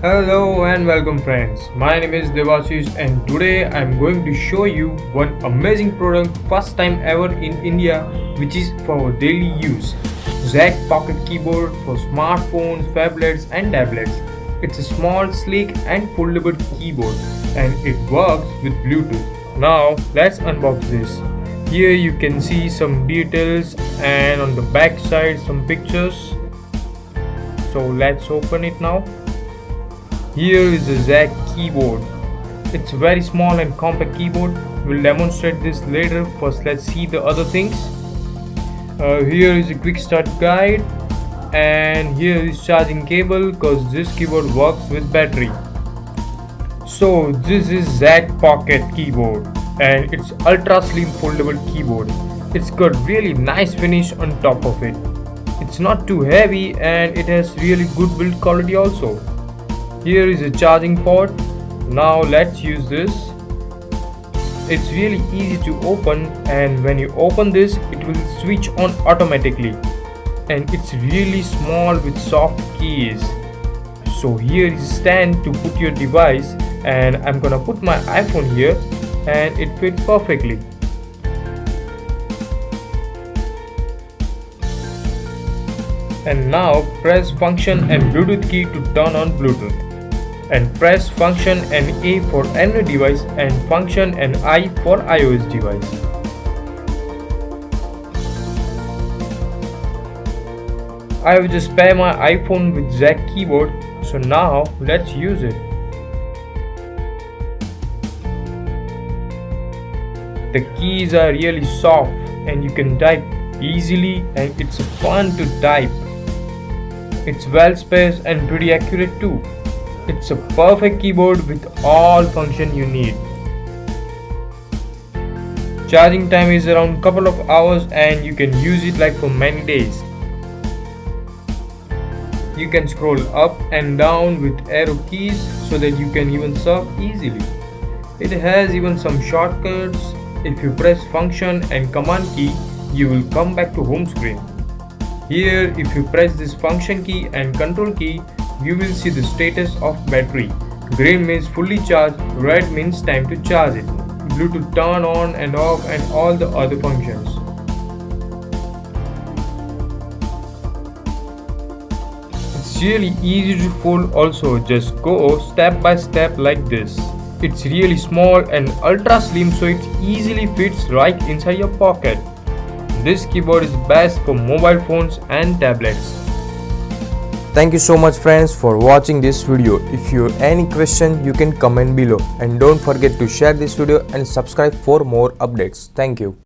Hello and welcome friends. My name is Devashish and today I am going to show you one amazing product first time ever in India which is for our daily use. ZAGG Pocket Keyboard for smartphones, phablets and tablets. It's a small, sleek and foldable keyboard and it works with Bluetooth. Now let's unbox this. Here you can see some details and on the back side some pictures. So let's open it now. Here is the ZAGG keyboard. It's a very small and compact keyboard. We'll demonstrate this later. First let's see the other things. Here is a quick start guide and here is charging cable because this keyboard works with battery. So this is ZAGG Pocket keyboard and it's ultra slim foldable keyboard. It's got really nice finish on top of it. It's not too heavy and it has really good build quality also. Here is a charging port. Now let's use this. It's really easy to open and when you open this it will switch on automatically and it's really small with soft keys. So here is a stand to put your device and I'm gonna put my iPhone here and it fits perfectly. And now press function and Bluetooth key to turn on Bluetooth. And press function and A for Android device and function and I for iOS device. I have just paired my iPhone with ZAGG keyboard, so now let's use it. The keys are really soft and you can type easily and it's fun to type. It's well spaced and pretty accurate too. It's a perfect keyboard with all function you need. Charging time is around couple of hours and you can use it like for many days. You can scroll up and down with arrow keys so that you can even surf easily. It has even some shortcuts. If you press function and command key, you will come back to home screen. Here if you press this function key and control key, you will see the status of battery. Green means fully charged, red means time to charge it. Bluetooth turn on and off and all the other functions. It's really easy to fold also, just go step by step like this. It's really small and ultra slim so it easily fits right inside your pocket. This keyboard is best for mobile phones and tablets. Thank you so much friends for watching this video. If you have any question you can comment below and don't forget to share this video and subscribe for more updates. Thank you.